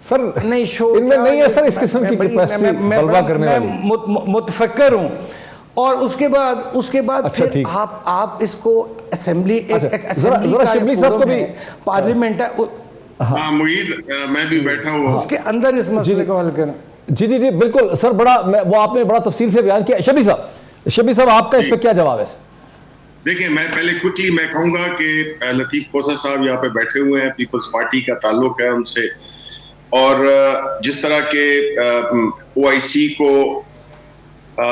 [SPEAKER 1] सर
[SPEAKER 2] नहीं शो
[SPEAKER 1] इनमें नहीं है सर, इस किस्म की कैपेसिटी बलवा करने वाली।
[SPEAKER 2] मैं मुतफक्कर हूं और उसके बाद
[SPEAKER 1] अच्छा,
[SPEAKER 2] फिर आप इसको असेंबली एक असेंबली का फोरम है, पार्लियामेंट है।
[SPEAKER 3] हाँ मुईद, मैं भी बैठा हुआ
[SPEAKER 2] उसके अंदर इस मसले को हल करें।
[SPEAKER 1] जी बिल्कुल सर, बड़ा वो आपने बड़ा तफसील से बयान किया। शबी साहब आपका इस पर क्या जवाब है?
[SPEAKER 3] देखिए, मैं पहले क्विकली मैं कहूंगा कि लतीफ खोसा साहब यहाँ पे बैठे हुए हैं, पीपल्स पार्टी का ताल्लुक है उनसे, और जिस तरह के OIC को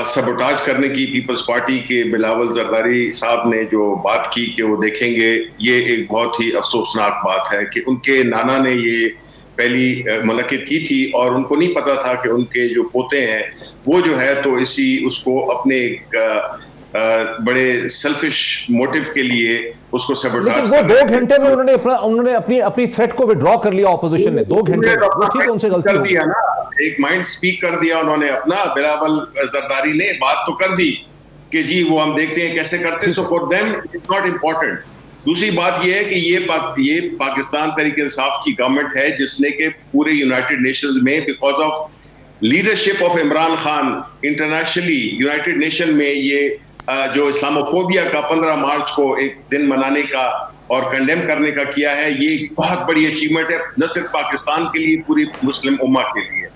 [SPEAKER 3] सबोटाज करने की पीपल्स पार्टी के बिलावल जरदारी साहब ने जो बात की कि वो देखेंगे, ये एक बहुत ही अफसोसनाक बात है कि उनके नाना ने ये पहली मुलाकात की थी और उनको नहीं पता था कि उनके जो पोते हैं वो जो है तो उसको अपने बड़े सेल्फिश मोटिव के लिए उसको सबोटाज।
[SPEAKER 1] वो 2 घंटे में उन्होंने अपनी थ्रेट को विड्रॉ कर लिया ऑपोजिशन ने 2 घंटे में। ठीक है, उनसे गलती
[SPEAKER 3] कर दिया ना, एक माइंड स्पीक कर दिया उन्होंने अपना। बिलावल जरदारी ने बात तो कर दी कि जी वो हम देखते हैं कैसे करते, so for them it's not important. दूसरी बात यह है कि ये पाकिस्तान तहरीक इंसाफ की गवर्नमेंट है जिसने के पूरे यूनाइटेड नेशंस में because of leadership of Imran Khan internationally United nation में ये जो इस्लामोफोबिया का 15 मार्च को एक दिन मनाने का और कंडेम करने का किया है, ये बहुत बड़ी अचीवमेंट है न सिर्फ पाकिस्तान के लिए, पूरी मुस्लिम उम्मा के लिए।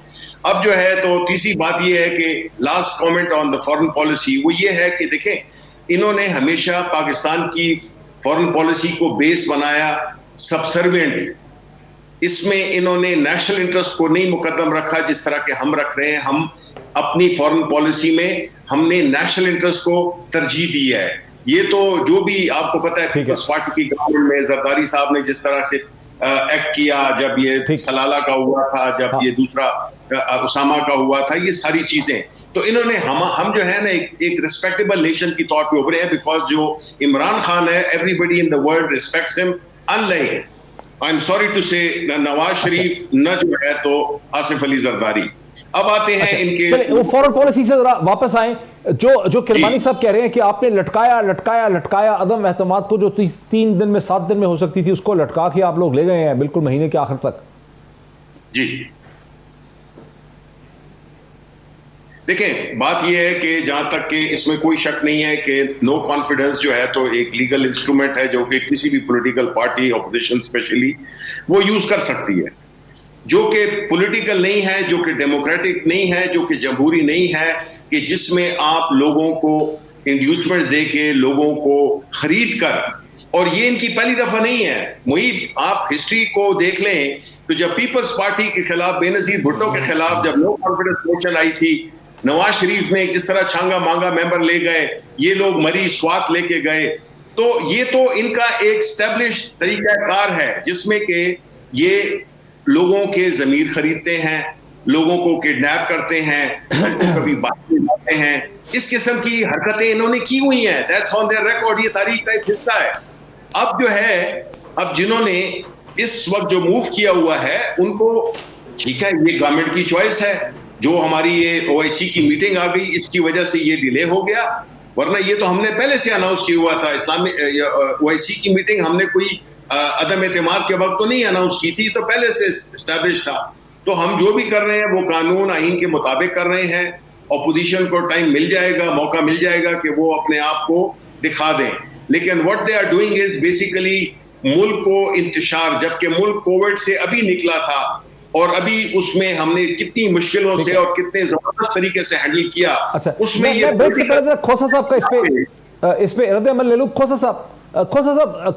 [SPEAKER 3] अब जो है तो तीसरी बात ये है कि last comment on the foreign policy वो ये है कि देखें, इन्होंने हमेशा पाकिस्तान की फॉरेन पॉलिसी को बेस बनाया सबसर्विएंट। इसमें इन्होंने नेशनल इंटरेस्ट को नहीं मुकद्दम रखा जिस तरह के हम रख रहे हैं। हम अपनी फॉरेन पॉलिसी में हमने नेशनल इंटरेस्ट को तरजीह दी है। ये तो जो भी आपको पता है पीपल्स पार्टी की गवर्नमेंट में जरदारी साहब ने जिस तरह से एक्ट किया, जब ये सलाला का हुआ था, जब ये दूसरा उसामा का हुआ था, ये सारी चीजें तो इन्होंने हम जो है ना एक रिस्पेक्टेबल नेशन की तौर पे उभरे हैं बिकॉज जो इमरान खान है everybody in the world respects him, unlike I am sorry to say Nawaz शरीफ न जो है तो आसिफ अली जरदारी। अब आते हैं इनके
[SPEAKER 1] वो फॉरेन पॉलिसी से जरा वापस आए जो किरमानी साहब कह रहे हैं कि आपने लटकाया अदम एतमाद को जो 3 दिन में 7 दिन में हो सकती थी उसको लटका के आप लोग ले गए हैं बिल्कुल महीने के आखिर तक।
[SPEAKER 3] जी देखें, बात यह है कि जहां तक कि इसमें कोई शक नहीं है कि नो कॉन्फिडेंस जो है तो एक लीगल इंस्ट्रूमेंट है जो कि किसी भी पॉलिटिकल पार्टी ऑपोजिशन स्पेशली वो यूज कर सकती है, जो कि पॉलिटिकल नहीं है, जो कि डेमोक्रेटिक नहीं है, जो कि जमहूरी नहीं है, कि जिसमें आप लोगों को इंड्यूसमेंट्स दे के लोगों को खरीद कर, और ये इनकी पहली दफा नहीं है। मुहीब, आप हिस्ट्री को देख लें तो जब पीपल्स पार्टी के खिलाफ, बेनजीर भुट्टो के खिलाफ जब नो कॉन्फिडेंस मोशन आई थी, नवाज शरीफ ने जिस तरह छांगा मांगा मेंबर ले गए, ये लोग मरी स्वात लेके गए, तो ये तो इनका एक स्टैब्लिश तरीकाकार है जिसमें कि ये लोगों के जमीर खरीदते हैं, लोगों को किडनैप करते हैं, कभी बात में लाते हैं। इस किस्म की हरकतें इन्होंने की हुई हैं, दैट्स ऑन देयर रिकॉर्ड, ये तारीख का एक हिस्सा है। अब जो है, अब जिन्होंने इस वक्त जो मूव किया हुआ है उनको, ठीक है, ये गवर्नमेंट की चॉइस है, जो हमारी ये ओआईसी की मीटिंग आ गई इसकी वजह से ये डिले हो गया, वरना ये तो हमने पहले से अनाउंस किया हुआ था। इस्लामिक ओआईसी की मीटिंग हमने कोई अदम एतमाद के वक्त तो नहीं अनाउंस की थी, तो पहले से एस्टैब्लिश था। तो हम जो भी कर रहे हैं वो कानून आईन के मुताबिक कर रहे हैं। ऑपोजिशन को टाइम मिल जाएगा, मौका मिल जाएगा कि वो अपने आप को दिखा दें, लेकिन what they are doing is basically मुल्क को इंतशार, जबकि मुल्क कोविड से अभी निकला था और अभी उसमें हमने कितनी मुश्किलों से और कितने जबरदस्त तरीके से हैंडल किया।
[SPEAKER 1] अच्छा,
[SPEAKER 3] उसमें
[SPEAKER 1] खोसा साहब का इस पे रद्द अमल ले लूं। खोसा साहब,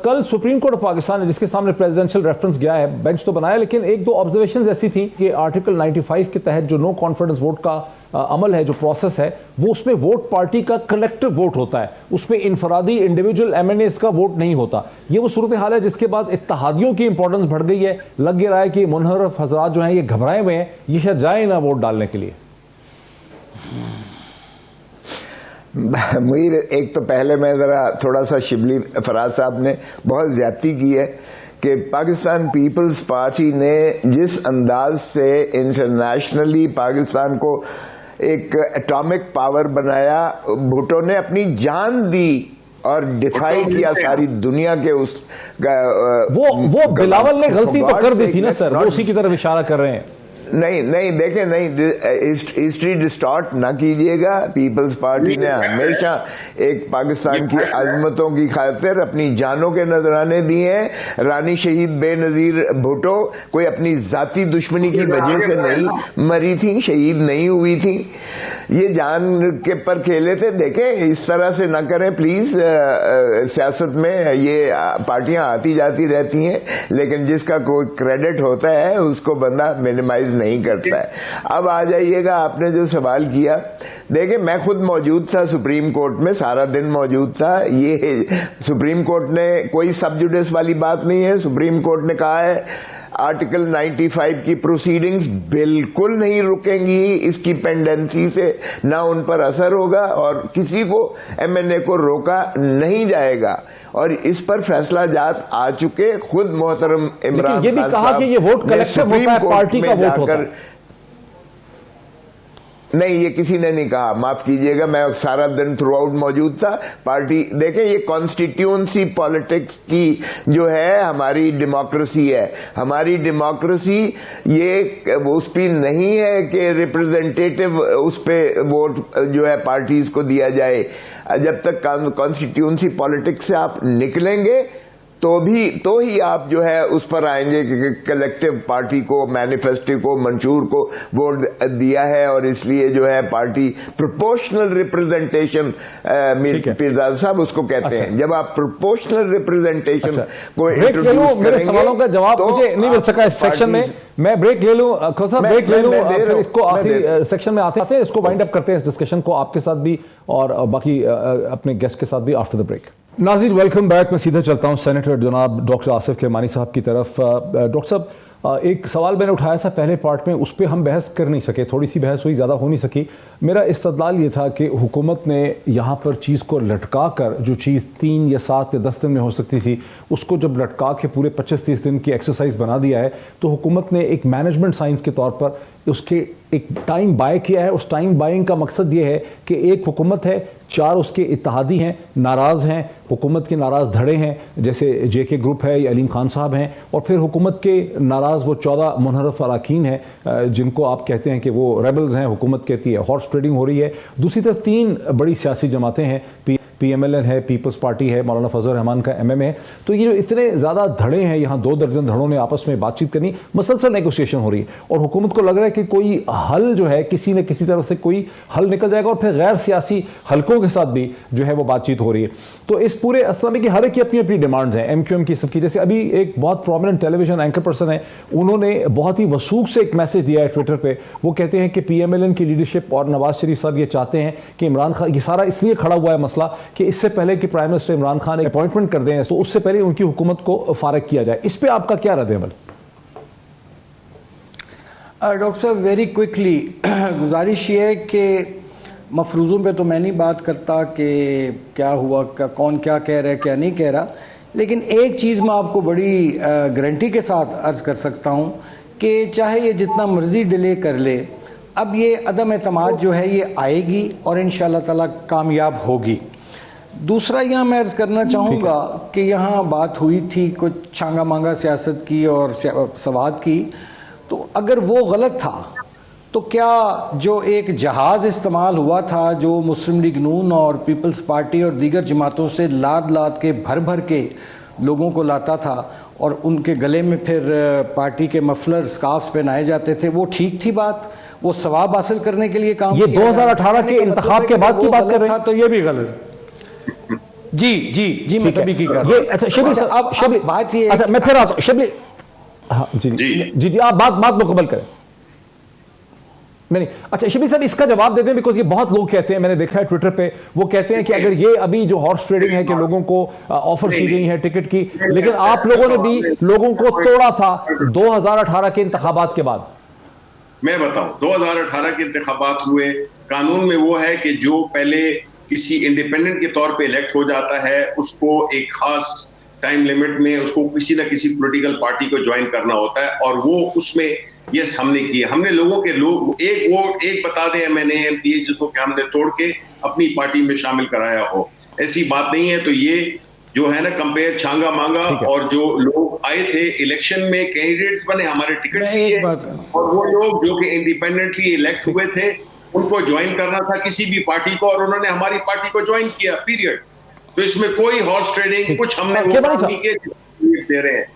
[SPEAKER 1] कल सुप्रीम कोर्ट ऑफ पाकिस्तान जिसके सामने प्रेसिडेंशियल रेफरेंस गया है, बेंच तो बनाया, लेकिन एक दो ऑब्जर्वेशंस ऐसी थी कि आर्टिकल 95 के तहत जो नो कॉन्फिडेंस वोट का अमल है, जो प्रोसेस है, वो उसमें वोट पार्टी का कलेक्टिव वोट होता है, उसमें इनफरादी इंडिविजुअल एमएनएस का वोट नहीं होता। ये वो सूरत हाल है जिसके बाद इत्तेहादियों की इंपॉर्टेंस बढ़ गई है। लग रहा है कि मुनहरफ हजरात जो हैं ये घबराए हुए हैं, ये शायद जाए ना वोट डालने के लिए।
[SPEAKER 4] मुझे एक तो पहले मैं ज़रा थोड़ा सा शिबली फराज साहब ने बहुत ज़्यादती की है कि पाकिस्तान पीपल्स पार्टी ने जिस अंदाज से इंटरनेशनली पाकिस्तान को एक एटॉमिक पावर बनाया, भुट्टो ने अपनी जान दी और डिफाई किया सारी दुनिया के उस
[SPEAKER 1] वो बिलावल ने गलती तो कर दी थी ना सर, वो उसी की तरफ इशारा कर रहे हैं।
[SPEAKER 4] नहीं देखें, नहीं, हिस्ट्री डिस्टॉर्ट ना कीजिएगा। पीपल्स पार्टी ने हमेशा एक पाकिस्तान की अजमतों की खातिर अपनी जानों के नजराने दिए हैं। रानी शहीद बेनजीर भुट्टो कोई अपनी जाती दुश्मनी की वजह से नहीं मरी थी, शहीद नहीं हुई थी, ये जान के पर खेले थे। देखें, इस तरह से ना करें प्लीज। सियासत में ये पार्टियां आती जाती रहती हैं, लेकिन जिसका कोई क्रेडिट होता है उसको बंदा मिनिमाइज नहीं करता है। अब आ जाइएगा, आपने जो सवाल किया, देखिए मैं खुद मौजूद था सुप्रीम कोर्ट में, सारा दिन मौजूद था। ये सुप्रीम कोर्ट ने कोई सब जुडिस वाली बात नहीं है। सुप्रीम कोर्ट ने कहा है आर्टिकल 95 की प्रोसीडिंग्स बिल्कुल नहीं रुकेंगी, इसकी पेंडेंसी से ना उन पर असर होगा और किसी को एमएनए को रोका नहीं जाएगा, और इस पर फैसला जात आ चुके। खुद मोहतरम इमरान
[SPEAKER 1] ये भी कहा कि ये वोट कलेक्टिव होता है, पार्टी का वोट होता है।
[SPEAKER 4] नहीं, ये किसी ने नहीं कहा, माफ कीजिएगा, मैं सारा दिन थ्रू आउट मौजूद था। पार्टी, देखें, ये कॉन्स्टिट्यूएंसी पॉलिटिक्स की जो है हमारी डेमोक्रेसी है। हमारी डेमोक्रेसी ये उस पर नहीं है कि रिप्रेजेंटेटिव उस पे वोट जो है पार्टीज को दिया जाए। जब तक कॉन्स्टिट्यूएंसी पॉलिटिक्स से आप निकलेंगे तो ही आप जो है उस पर आएंगे कि कलेक्टिव पार्टी को, मैनिफेस्टो को, मंशूर को वोट दिया है और इसलिए जो है पार्टी प्रोपोर्शनल रिप्रेजेंटेशन, पीरजादा साहब उसको कहते हैं। जब आप प्रोपोर्शनल रिप्रेजेंटेशन को इंट्रोड्यूस
[SPEAKER 1] मेरे सवालों का जवाब मुझे नहीं मिल सका इस सेक्शन में, मैं ब्रेक ले लूं, ब्रेक ले लूं, फिर इसको आखिरी सेक्शन में आते हैं, इसको वाइंड अप करते हैं इस डिस्कशन को आपके साथ भी और बाकी अपने गेस्ट के साथ भी आफ्टर द ब्रेक। नाज़रीन, वेलकम बैक। मैं सीधा चलता हूं सेनेटर जनाब डॉक्टर आसिफ किरमानी साहब की तरफ। डॉक्टर साहब, एक सवाल मैंने उठाया था पहले पार्ट में, उस पर हम बहस कर नहीं सके, थोड़ी सी बहस हुई, ज़्यादा हो नहीं सकी। मेरा इस्तदलाल ये था कि हुकूमत ने यहाँ पर चीज़ को लटका कर, जो चीज़ 3 या 7 या 10 दिन में हो सकती थी, उसको जब लटका के पूरे 25-30 दिन की एक्सरसाइज बना दिया है, तो हुकूमत ने एक मैनेजमेंट साइंस के तौर पर उसके एक टाइम बाय किया है। उस टाइम बाइंग का मकसद ये है कि एक हुकूमत है, 4 उसके इत्तेहादी हैं, नाराज़ हैं, हुकूमत के नाराज़ धड़े हैं जैसे JK ग्रुप है या अलीम खान साहब हैं, और फिर हुकूमत के नाराज़ वो 14 मुनहरफ अराकीन हैं जिनको आप कहते हैं कि वो रेबल्स हैं, हुकूमत कहती है हॉर्स ट्रेडिंग हो रही है। दूसरी तरफ 3 बड़ी सियासी जमातें हैं, PMLN है, पीपल्स पार्टी है, मौलाना फजल रहमान का MMA है। तो ये जो इतने ज़्यादा धड़े हैं, यहाँ 2 दर्जन धड़ों ने आपस में बातचीत करनी, मसलसल नेगोशिएशन हो रही है, और हुकूमत को लग रहा है कि कोई हल जो है किसी न किसी तरफ से कोई हल निकल जाएगा, और फिर गैर सियासी हलकों के साथ भी जो है वो बातचीत हो रही है। तो इस पूरे असल में कि हर एक की अपनी अपनी डिमांड्स हैं, MQM की सबकी। जैसे अभी एक बहुत प्रोमिनेंट टेलीविजन एंकर पर्सन है, उन्होंने बहुत ही वसूख से एक मैसेज दिया है ट्विटर पे। वो कहते हैं कि PMLN की लीडरशिप और नवाज शरीफ साहब ये चाहते हैं कि इमरान खान, ये सारा इसलिए खड़ा हुआ है मसला कि इससे पहले कि प्राइम मिनिस्टर इमरान खान एक अपॉइंटमेंट कर दें तो उससे पहले उनकी हुकूमत को फारिग किया जाए। इस पे आपका क्या रद्द-ए-अमल?
[SPEAKER 2] डॉक्टर साहब, वेरी क्विकली गुजारिश ये है कि मफरूज़ों पे तो मैं नहीं बात करता कि क्या हुआ, कौन क्या कह रहा है क्या नहीं कह रहा, लेकिन एक चीज़ मैं आपको बड़ी गारंटी के साथ अर्ज़ कर सकता हूँ कि चाहे ये जितना मर्ज़ी डिले कर ले, अब ये अदम एतमाद जो है ये आएगी और इंशाअल्लाह ताला कामयाब होगी। दूसरा यहाँ मैं अर्ज़ करना चाहूँगा कि यहाँ बात हुई थी कुछ छांगा मांगा सियासत की और सवाद की, तो अगर वो गलत था तो क्या जो एक जहाज़ इस्तेमाल हुआ था जो मुस्लिम लीग नून और पीपल्स पार्टी और दीगर जमातों से लाद लाद के भर भर के लोगों को लाता था और उनके गले में फिर पार्टी के मफलर स्कार्फ्स पहनाए जाते थे, वो ठीक थी बात? वो सवाब हासिल करने के लिए काम
[SPEAKER 1] ये 2018 के इंतखाब के बाद की बात कर रहे हैं,
[SPEAKER 2] तो ये भी गलत। जी मैं तभी की कर रहा हूं।
[SPEAKER 1] अच्छा शबली साहब,
[SPEAKER 2] अब
[SPEAKER 1] शबली
[SPEAKER 2] बात ये,
[SPEAKER 1] अच्छा मैं फिर आता शबली, हाँ जी आप बात मुकम्मल करें। नहीं अच्छा शबली साहब इसका जवाब देते हैं, बिकॉज ये बहुत लोग कहते हैं, मैंने देखा है ट्विटर पे, वो कहते हैं कि अगर ये अभी जो हॉर्स ट्रेडिंग है कि लोगों को ऑफर की गई है टिकट की, लेकिन आप लोगों ने भी लोगों को तोड़ा था 2018 के इंतखाबात के बाद।
[SPEAKER 3] मैं बताऊं, 2018 के इंतखाबात हुए, कानून में वो है कि जो पहले किसी इंडिपेंडेंट के तौर पे इलेक्ट हो जाता है उसको एक खास टाइम लिमिट में उसको किसी ना किसी पॉलिटिकल पार्टी को ज्वाइन करना होता है, और वो उसमें यस हमने किया। हमने लोगों के एक वोट एक बता दें MNA दिए जिसको कि हमने तोड़ के अपनी पार्टी में शामिल कराया हो, ऐसी बात नहीं है। तो ये जो है ना कंपेयर छांगा मांगा, और जो लोग आए थे इलेक्शन में कैंडिडेट्स बने, हमारे टिकट लिए, और वो लोग जो कि इंडिपेंडेंटली इलेक्ट हुए थे उनको ज्वाइन करना था किसी भी पार्टी को, और उन्होंने हमारी पार्टी को ज्वाइन किया, पीरियड। तो इसमें कोई हॉर्स ट्रेडिंग कुछ हमने दे रहे हैं।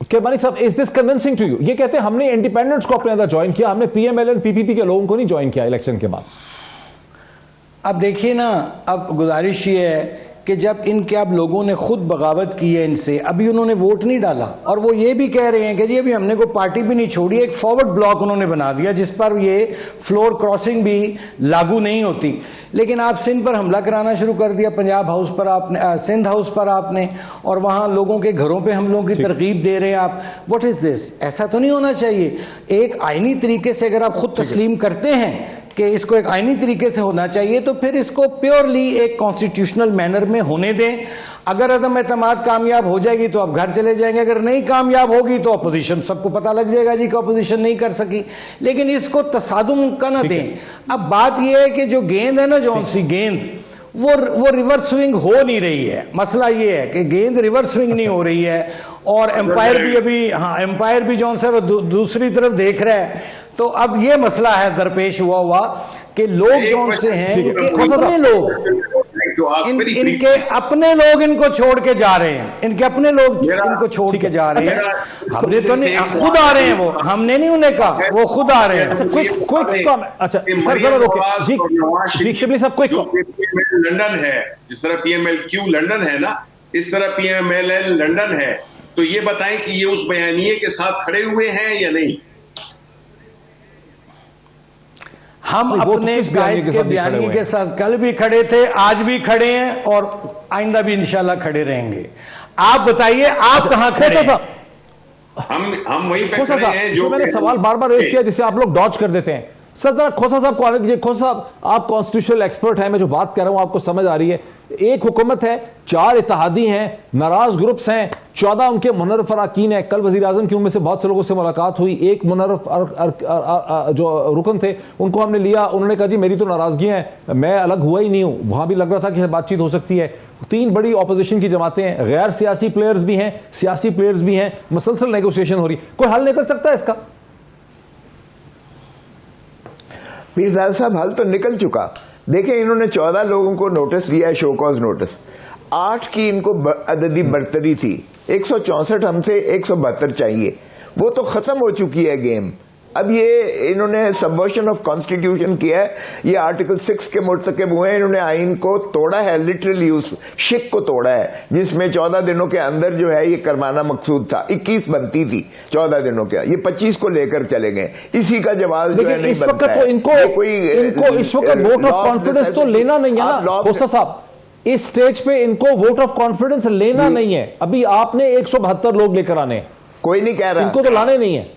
[SPEAKER 1] केरमानी साहब, is this convincing to you? ये कहते हैं हमने इंडिपेंडेंट्स को अपने अंदर ज्वाइन किया, हमने PMLN PPP के लोगों को नहीं ज्वाइन किया इलेक्शन के बाद।
[SPEAKER 2] अब देखिए ना, अब गुजारिश ये है कि जब इनके अब लोगों ने खुद बगावत की है इनसे, अभी उन्होंने वोट नहीं डाला, और वो ये भी कह रहे हैं कि जी अभी हमने कोई पार्टी भी नहीं छोड़ी, एक फॉरवर्ड ब्लॉक उन्होंने बना दिया जिस पर ये फ्लोर क्रॉसिंग भी लागू नहीं होती। लेकिन आप सिंध पर हमला कराना शुरू कर दिया, पंजाब हाउस पर आपने, सिंध हाउस पर आपने, और वहाँ लोगों के घरों पे हमलों की तरकीब दे रहे हैं आप। What is this? ऐसा तो नहीं होना चाहिए। एक आईनी तरीके से अगर आप खुद तस्लीम करते हैं कि इसको एक आईनी तरीके से होना चाहिए, तो फिर इसको प्योरली एक कॉन्स्टिट्यूशनल मैनर में होने दें। अगर अदम एतमाद कामयाब हो जाएगी तो आप घर चले जाएंगे, अगर नहीं कामयाब होगी तो अपोजिशन, सबको पता लग जाएगा जी कि अपोजिशन नहीं कर सकी, लेकिन इसको तसादुम का ना दें। अब बात यह है कि जो गेंद है ना, जौन सी गेंद वो रिवर्स स्विंग हो नहीं रही है। मसला ये है कि गेंद रिवर्स स्विंग नहीं हो रही है, और एम्पायर भी अभी, हाँ एम्पायर भी जौन सा दूसरी तरफ देख रहा है। तो अब ये मसला है दरपेश हुआ कि लोग जौन से हैं इनके अपने लोग, इनके अपने लोग इनको छोड़ के जा रहे हैं, इनके अपने लोग इनको छोड़ के जा रहे हैं। हमने तो नहीं, खुद आ रहे हैं वो, हमने नहीं उन्हें कहा, वो खुद आ रहे हैं।
[SPEAKER 1] अच्छा जी शिबली साहब,
[SPEAKER 3] लंदन है, जिस तरह PMLQ लंदन है ना, इस तरह PMLN लंदन है। तो ये बताएं कि ये उस बयानिए के साथ खड़े हुए हैं या नहीं?
[SPEAKER 2] हम अपने कायद के बयानी के साथ कल भी खड़े थे, आज भी खड़े हैं, और आइंदा भी इंशाल्लाह खड़े रहेंगे। आप बताइए आप कहां खड़े हैं?
[SPEAKER 3] हम वहीं पे खड़े हैं जो
[SPEAKER 1] मैंने सवाल बार बार रेज किया जिसे आप लोग डॉज कर देते हैं। सर जरा खोसा साहब को आने दीजिए। खोसा साहब, आप कॉन्स्टिट्यूशनल एक्सपर्ट हैं, मैं जो बात कर रहा हूं आपको समझ आ रही है। एक हुकूमत है, 4 इत्तेहादी हैं, नाराज ग्रुप्स हैं, 14 उनके मुनर्रफ अरकान हैं। कल वज़ीर आज़म की उनमें से बहुत से लोगों से मुलाकात हुई। एक मुनर्रफ जो रुकन थे उनको हमने लिया, उन्होंने कहा जी मेरी तो नाराजगियां हैं, मैं अलग हुआ ही नहीं हूं। वहां भी लग रहा था कि बातचीत हो सकती है। 3 बड़ी ऑपोजिशन की जमातें हैं, गैर सियासी प्लेयर्स भी हैं, सियासी प्लेयर्स भी हैं, मुसलसल नेगोशिएशन हो रही। कोई हल निकल सकता है इसका?
[SPEAKER 4] पीरजादा साहब, हल तो निकल चुका। देखिए, इन्होंने 14 लोगों को नोटिस दिया है, शो कॉज नोटिस। 8 की इनको अददी बरतरी थी, 164 हमसे 172 चाहिए, वो तो खत्म हो चुकी है गेम। अब ये इन्होंने सबवर्शन ऑफ कॉन्स्टिट्यूशन किया है, ये आर्टिकल 6 के मुर्तकब हुए हैं। इन्होंने आइन को तोड़ा है, लिटरली उस शिक को तोड़ा है जिसमें 14 दिनों के अंदर जो है ये करवाना मकसूद था। 21 बनती थी 14 दिनों के, ये 25 को लेकर चले गए। इसी का जवाब जो है नहीं
[SPEAKER 1] इस वक्त
[SPEAKER 4] बनता
[SPEAKER 1] तो
[SPEAKER 4] है।
[SPEAKER 1] इनको इस वक्त वोट ऑफ कॉन्फिडेंस तो लेना नहीं है ना खोसा साहब। इस स्टेज पे इनको वोट ऑफ कॉन्फिडेंस लेना नहीं है। अभी आपने 172 लोग लेकर आने,
[SPEAKER 4] कोई नहीं कह रहा,
[SPEAKER 1] इनको तो लाने नहीं है।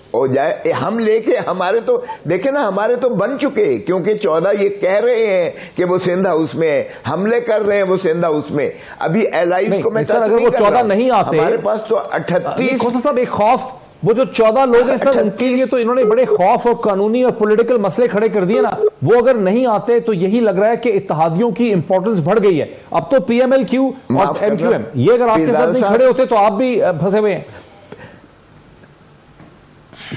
[SPEAKER 4] हो जाए हम लेके, हमारे तो देखे ना, हमारे तो बन चुके, क्योंकि 14 ये कह रहे हैं कि वो सिंध हाउस में है, हमले कर रहे हैं वो सिंध हाउस में। अभी एलाइज को मैं
[SPEAKER 1] सर अगर वो 14 नहीं आते,
[SPEAKER 4] हमारे पास तो 38
[SPEAKER 1] खोसा साहब एक खौफ, वो जो 14 लोग हैं सर उनके लिए तो इन्होंने बड़े खौफ और कानूनी और पॉलिटिकल मसले खड़े कर दिए ना। वो अगर नहीं आते तो यही लग रहा है कि इत्तेहादियों की इंपॉर्टेंस बढ़ गई है। अब तो PMLQ और MQM ये अगर आपके साथ नहीं खड़े होते तो आप भी फंसे हुए हैं।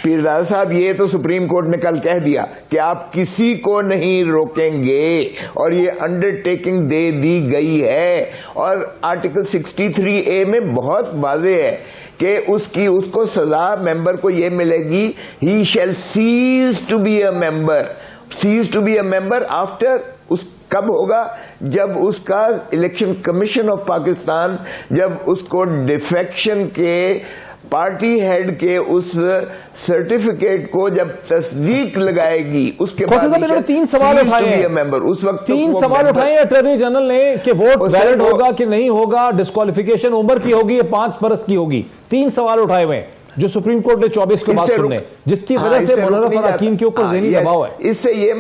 [SPEAKER 4] पीरजादा साहब, ये तो सुप्रीम कोर्ट ने कल कह दिया कि आप किसी को नहीं रोकेंगे, और ये अंडरटेकिंग दे दी गई है। और आर्टिकल 63A में बहुत वाज़ेह है कि उसको सजा मेंबर को ये मिलेगी, he shall cease to be a member after, उस कब होगा? जब उसका इलेक्शन कमीशन ऑफ पाकिस्तान जब उसको डिफेक्शन के पार्टी हेड के उस सर्टिफिकेट को जब तस्दीक लगाएगी, उसके बाद
[SPEAKER 1] इन्होंने 3 सवाल उठाए हैं।
[SPEAKER 4] मेंबर उस वक्त
[SPEAKER 1] 3 सवाल उठाए हैं अटॉर्नी जनरल ने कि वोट वैलिड होगा कि नहीं होगा, डिस्क्वालिफिकेशन उम्र की होगी या 5 बरस की होगी। 3 सवाल उठाए हुए हैं जो सुप्रीम कोर्ट ने 24 के बाद सुनने, जिसकी वजह से मुनर्रफ अरकान के ऊपर ज़हनी दबाव है।
[SPEAKER 4] इससे ये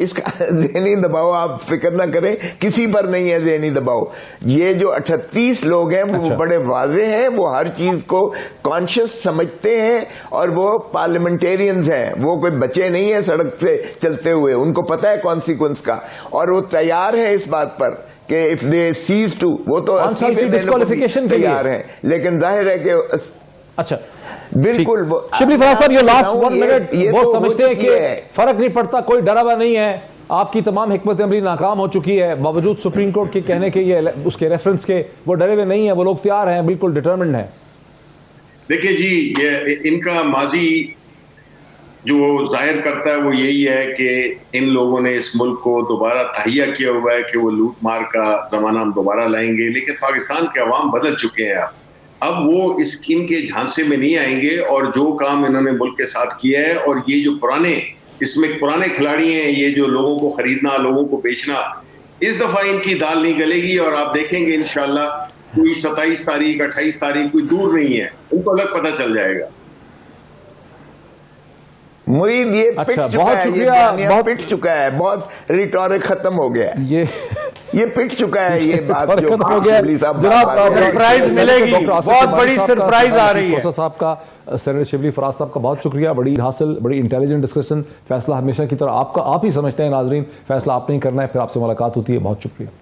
[SPEAKER 4] इसका ज़हनी दबाव आप फिक्र ना करें, किसी पर नहीं है ज़हनी दबाव। ये जो 38 लोग हैं वो बड़े वाज़ेह हैं, वो हर चीज को कॉन्शियस समझते हैं, और वो पार्लियामेंटेरियंस हैं, वो कोई बच्चे नहीं है सड़क से चलते हुए, उनको पता है कॉन्सिक्वेंस का, और वो तैयार है इस बात पर कि इफ दे सीज टू, वो तो
[SPEAKER 1] डिस्क्वालिफिकेशन
[SPEAKER 4] तैयार हैं। लेकिन जाहिर है कि
[SPEAKER 1] अच्छा
[SPEAKER 4] बिल्कुल
[SPEAKER 1] शिबली फराज साहब, ये लास्ट 1 मिनट, वो समझते हैं कि फर्क नहीं पड़ता, कोई डरा हुआ नहीं है, आपकी तमाम हिकमत अमली नाकाम हो चुकी है, बावजूद सुप्रीम कोर्ट के कहने के, ये उसके रेफरेंस के, वो डरे हुए नहीं है, वो लोग तैयार हैं, बिल्कुल डिटरमिन्ड हैं।
[SPEAKER 3] देखिए जी, ये इनका माजी जो जाहिर करता है वो यही है कि इन लोगों ने इस मुल्क को दोबारा तहिया किया हुआ है कि वो लूट मार का जमाना हम दोबारा लाएंगे। लेकिन पाकिस्तान के अवाम बदल चुके हैं, अब वो इस इनके झांसे में नहीं आएंगे, और जो काम इन्होंने मुल्क के साथ किया है, और ये जो इसमें पुराने खिलाड़ी हैं, ये जो लोगों को खरीदना, लोगों को बेचना, इस दफा इनकी दाल नहीं गलेगी। और आप देखेंगे इंशाल्लाह कोई 27 तारीख 28 तारीख कोई दूर नहीं है, उनको अलग पता चल जाएगा।
[SPEAKER 4] मुईद, ये पिट चुका है, ये बहुत पिट चुका है, बहुत रिटोरिक खत्म हो गया है, ये पिट चुका है, ये बात जो
[SPEAKER 1] हो गया।
[SPEAKER 2] जनाब सरप्राइज मिलेगी, बहुत बड़ी सरप्राइज आ रही है।
[SPEAKER 1] खोसा साहब का, सेनेटर शिबली फराज साहब का बहुत शुक्रिया, बड़ी हासिल, बड़ी इंटेलिजेंट डिस्कशन। फैसला हमेशा की तरह आपका, आप ही समझते हैं नाजरीन, फैसला आपने ही करना है, फिर आपसे मुलाकात होती है। बहुत शुक्रिया।